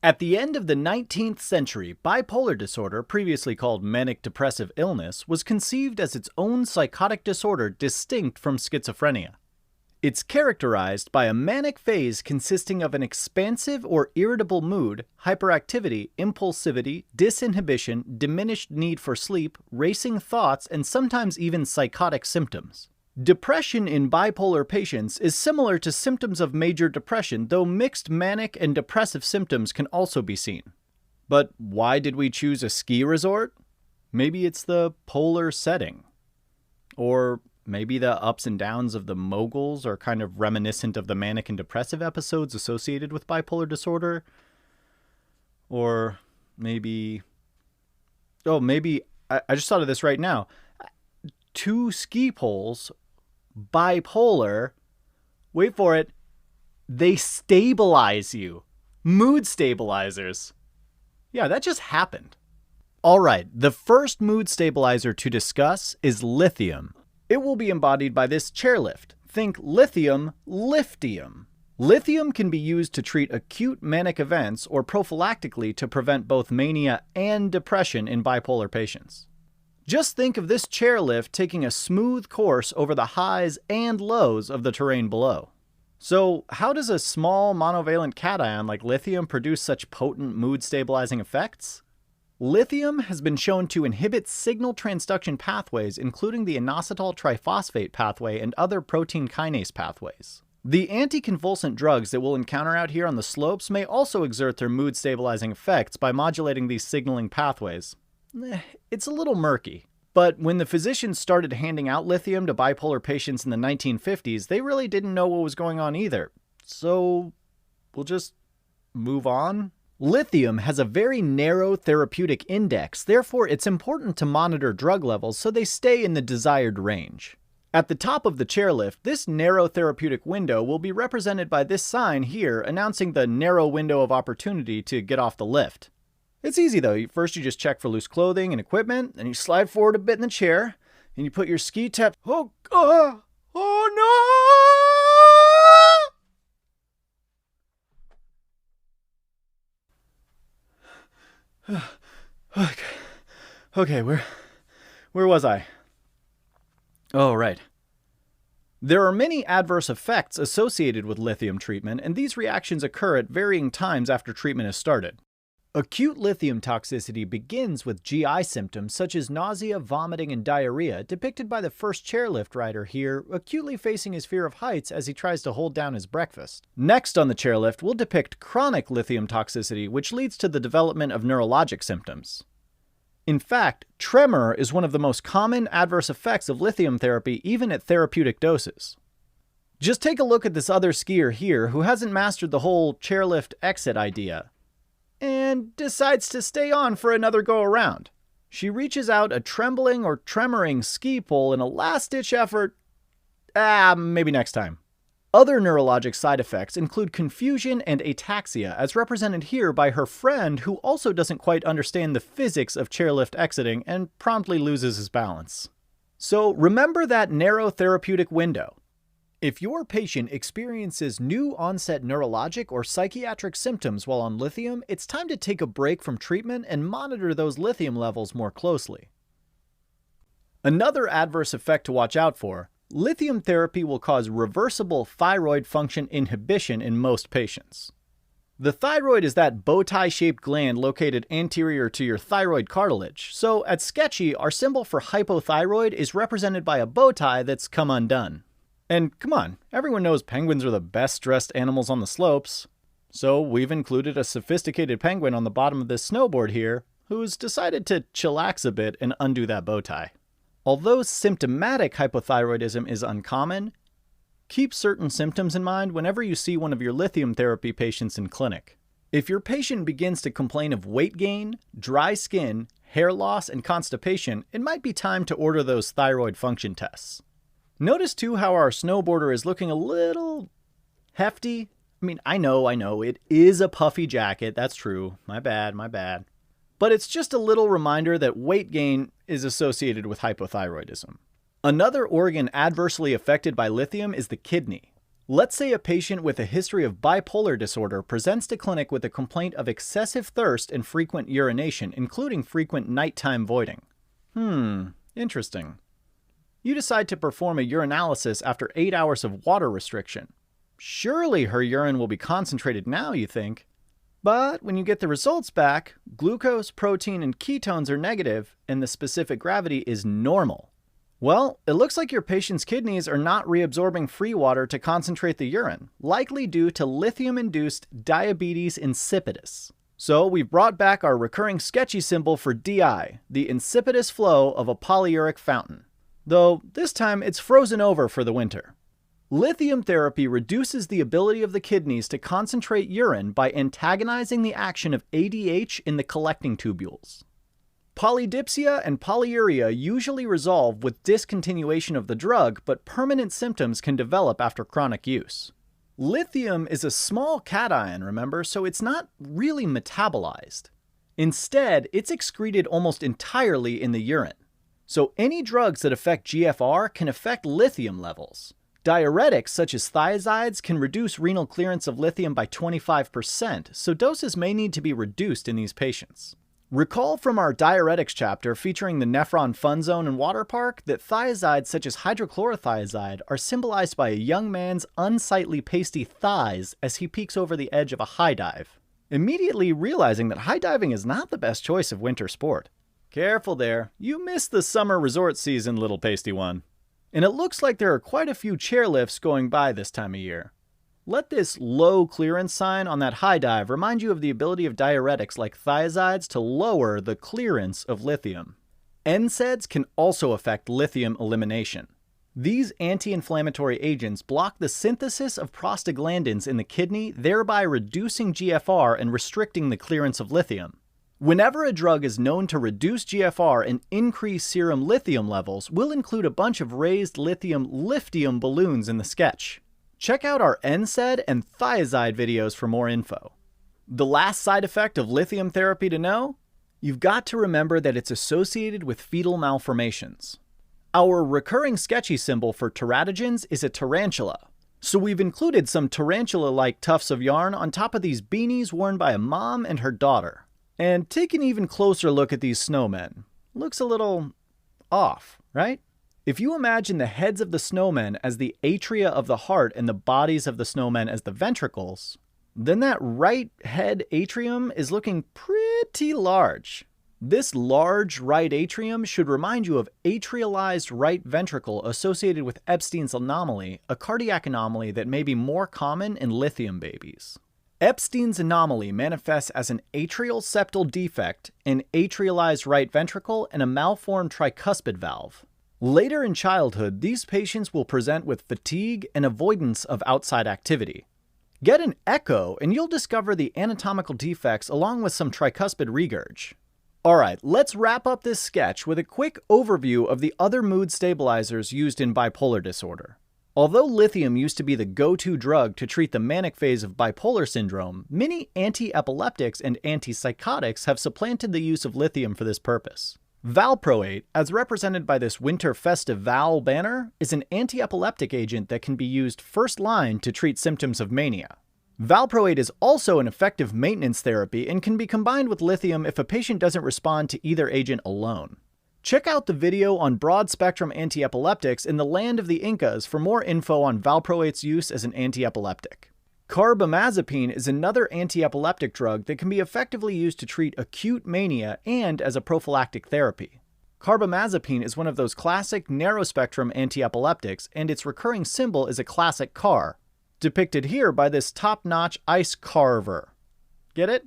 At the end of the 19th century, bipolar disorder, previously called manic depressive illness, was conceived as its own psychotic disorder distinct from schizophrenia. It's characterized by a manic phase consisting of an expansive or irritable mood, hyperactivity, impulsivity, disinhibition, diminished need for sleep, racing thoughts, and sometimes even psychotic symptoms. Depression in bipolar patients is similar to symptoms of major depression, though mixed manic and depressive symptoms can also be seen. But why did we choose a ski resort? Maybe it's the polar setting. Or maybe the ups and downs of the moguls are kind of reminiscent of the manic and depressive episodes associated with bipolar disorder. Or maybe... I just thought of this right now. 2 ski poles, bipolar, wait for it, they stabilize you. Mood stabilizers. Yeah, that just happened. Alright, the first mood stabilizer to discuss is lithium. It will be embodied by this chairlift. Think lithium, liftium. Lithium can be used to treat acute manic events or prophylactically to prevent both mania and depression in bipolar patients. Just think of this chairlift taking a smooth course over the highs and lows of the terrain below. So, how does a small monovalent cation like lithium produce such potent mood-stabilizing effects? Lithium has been shown to inhibit signal transduction pathways, including the inositol triphosphate pathway and other protein kinase pathways. The anticonvulsant drugs that we'll encounter out here on the slopes may also exert their mood-stabilizing effects by modulating these signaling pathways. It's a little murky. But when the physicians started handing out lithium to bipolar patients in the 1950s, they really didn't know what was going on either. So, we'll just move on. Lithium has a very narrow therapeutic index, therefore it's important to monitor drug levels so they stay in the desired range. At the top of the chairlift, this narrow therapeutic window will be represented by this sign here announcing the narrow window of opportunity to get off the lift. It's easy though. First you just check for loose clothing and equipment, then you slide forward a bit in the chair, and you put your ski tap. Oh no! Okay, where was I? Oh, right. There are many adverse effects associated with lithium treatment, and these reactions occur at varying times after treatment is started. Acute lithium toxicity begins with GI symptoms such as nausea, vomiting, and diarrhea, depicted by the first chairlift rider here, acutely facing his fear of heights as he tries to hold down his breakfast. Next on the chairlift, we'll depict chronic lithium toxicity, which leads to the development of neurologic symptoms. In fact, tremor is one of the most common adverse effects of lithium therapy, even at therapeutic doses. Just take a look at this other skier here who hasn't mastered the whole chairlift exit idea, and decides to stay on for another go-around. She reaches out a trembling or tremoring ski pole in a last-ditch effort. Maybe next time. Other neurologic side effects include confusion and ataxia, as represented here by her friend who also doesn't quite understand the physics of chairlift exiting and promptly loses his balance. So remember that narrow therapeutic window. If your patient experiences new onset neurologic or psychiatric symptoms while on lithium, it's time to take a break from treatment and monitor those lithium levels more closely. Another adverse effect to watch out for: lithium therapy will cause reversible thyroid function inhibition in most patients. The thyroid is that bow tie-shaped gland located anterior to your thyroid cartilage, so at Sketchy, our symbol for hypothyroid is represented by a bow tie that's come undone. And come on, everyone knows penguins are the best dressed animals on the slopes. So we've included a sophisticated penguin on the bottom of this snowboard here, who's decided to chillax a bit and undo that bow tie. Although symptomatic hypothyroidism is uncommon, keep certain symptoms in mind whenever you see one of your lithium therapy patients in clinic. If your patient begins to complain of weight gain, dry skin, hair loss, and constipation, it might be time to order those thyroid function tests. Notice too how our snowboarder is looking a little hefty. I mean, I know, it is a puffy jacket, that's true. My bad. But it's just a little reminder that weight gain is associated with hypothyroidism. Another organ adversely affected by lithium is the kidney. Let's say a patient with a history of bipolar disorder presents to clinic with a complaint of excessive thirst and frequent urination, including frequent nighttime voiding. Interesting. You decide to perform a urinalysis after 8 hours of water restriction. Surely her urine will be concentrated now, you think. But when you get the results back, glucose, protein, and ketones are negative, and the specific gravity is normal. Well, it looks like your patient's kidneys are not reabsorbing free water to concentrate the urine, likely due to lithium-induced diabetes insipidus. So we've brought back our recurring sketchy symbol for DI, the insipidus flow of a polyuric fountain. Though this time it's frozen over for the winter. Lithium therapy reduces the ability of the kidneys to concentrate urine by antagonizing the action of ADH in the collecting tubules. Polydipsia and polyuria usually resolve with discontinuation of the drug, but permanent symptoms can develop after chronic use. Lithium is a small cation, remember, so it's not really metabolized. Instead, it's excreted almost entirely in the urine. So any drugs that affect GFR can affect lithium levels. Diuretics such as thiazides can reduce renal clearance of lithium by 25%, so doses may need to be reduced in these patients. Recall from our diuretics chapter featuring the nephron fun zone and water park that thiazides such as hydrochlorothiazide are symbolized by a young man's unsightly pasty thighs as he peeks over the edge of a high dive, immediately realizing that high diving is not the best choice of winter sport. Careful there, you missed the summer resort season, little pasty one. And it looks like there are quite a few chairlifts going by this time of year. Let this low clearance sign on that high dive remind you of the ability of diuretics like thiazides to lower the clearance of lithium. NSAIDs can also affect lithium elimination. These anti-inflammatory agents block the synthesis of prostaglandins in the kidney, thereby reducing GFR and restricting the clearance of lithium. Whenever a drug is known to reduce GFR and increase serum lithium levels, we'll include a bunch of raised lithium balloons in the sketch. Check out our NSAID and thiazide videos for more info. The last side effect of lithium therapy to know? You've got to remember that it's associated with fetal malformations. Our recurring sketchy symbol for teratogens is a tarantula. So we've included some tarantula-like tufts of yarn on top of these beanies worn by a mom and her daughter. And take an even closer look at these snowmen. Looks a little off, right? If you imagine the heads of the snowmen as the atria of the heart and the bodies of the snowmen as the ventricles, then that right head atrium is looking pretty large. This large right atrium should remind you of atrialized right ventricle associated with Epstein's anomaly, a cardiac anomaly that may be more common in lithium babies. Epstein's anomaly manifests as an atrial septal defect, an atrialized right ventricle, and a malformed tricuspid valve. Later in childhood, these patients will present with fatigue and avoidance of outside activity. Get an echo and you'll discover the anatomical defects along with some tricuspid regurg. Alright, let's wrap up this sketch with a quick overview of the other mood stabilizers used in bipolar disorder. Although lithium used to be the go-to drug to treat the manic phase of bipolar syndrome, many anti-epileptics and antipsychotics have supplanted the use of lithium for this purpose. Valproate, as represented by this winter festive Val banner, is an anti-epileptic agent that can be used first line to treat symptoms of mania. Valproate is also an effective maintenance therapy and can be combined with lithium if a patient doesn't respond to either agent alone. Check out the video on broad-spectrum antiepileptics in the land of the Incas for more info on valproate's use as an antiepileptic. Carbamazepine is another antiepileptic drug that can be effectively used to treat acute mania and as a prophylactic therapy. Carbamazepine is one of those classic narrow-spectrum antiepileptics, and its recurring symbol is a classic car, depicted here by this top-notch ice carver. Get it?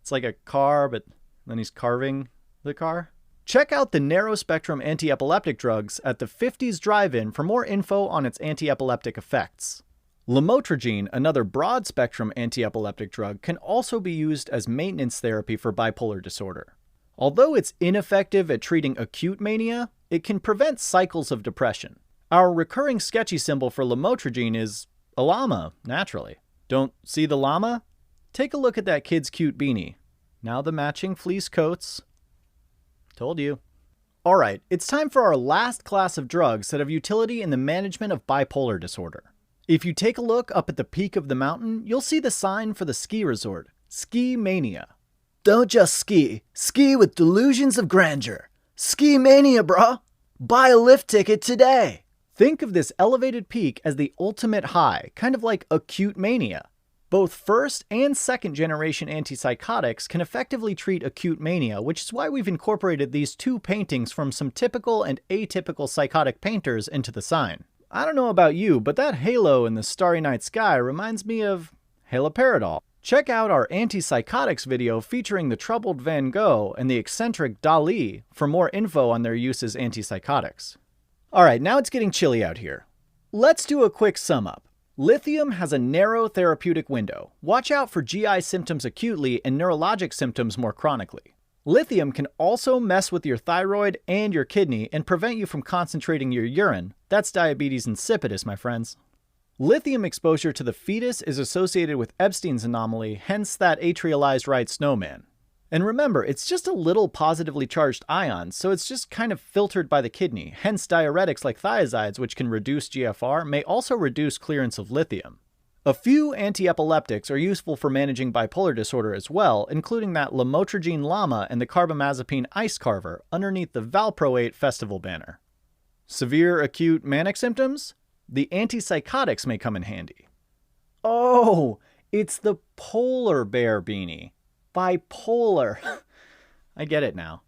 It's like a car, but then he's carving the car. Check out the narrow-spectrum antiepileptic drugs at the 50s Drive-In for more info on its antiepileptic effects. Lamotrigine, another broad-spectrum antiepileptic drug, can also be used as maintenance therapy for bipolar disorder. Although it's ineffective at treating acute mania, it can prevent cycles of depression. Our recurring sketchy symbol for lamotrigine is a llama, naturally. Don't see the llama? Take a look at that kid's cute beanie. Now the matching fleece coats. Told you. Alright, it's time for our last class of drugs that have utility in the management of bipolar disorder. If you take a look up at the peak of the mountain, you'll see the sign for the ski resort, Ski Mania. Don't just ski, ski with delusions of grandeur. Ski Mania, brah! Buy a lift ticket today! Think of this elevated peak as the ultimate high, kind of like acute mania. Both first and second generation antipsychotics can effectively treat acute mania, which is why we've incorporated these two paintings from some typical and atypical psychotic painters into the sign. I don't know about you, but that halo in the starry night sky reminds me of haloperidol. Check out our antipsychotics video featuring the troubled Van Gogh and the eccentric Dali for more info on their use as antipsychotics. Alright, now it's getting chilly out here. Let's do a quick sum up. Lithium has a narrow therapeutic window. Watch out for GI symptoms acutely and neurologic symptoms more chronically. Lithium can also mess with your thyroid and your kidney and prevent you from concentrating your urine. That's diabetes insipidus, my friends. Lithium exposure to the fetus is associated with Epstein's anomaly, hence that atrialized right snowman. And remember, it's just a little positively charged ion, so it's just kind of filtered by the kidney, hence diuretics like thiazides, which can reduce GFR, may also reduce clearance of lithium. A few antiepileptics are useful for managing bipolar disorder as well, including that lamotrigine LAMA and the carbamazepine Ice Carver underneath the Valproate Festival banner. Severe acute manic symptoms? The antipsychotics may come in handy. Oh, it's the polar bear beanie. Bipolar. I get it now.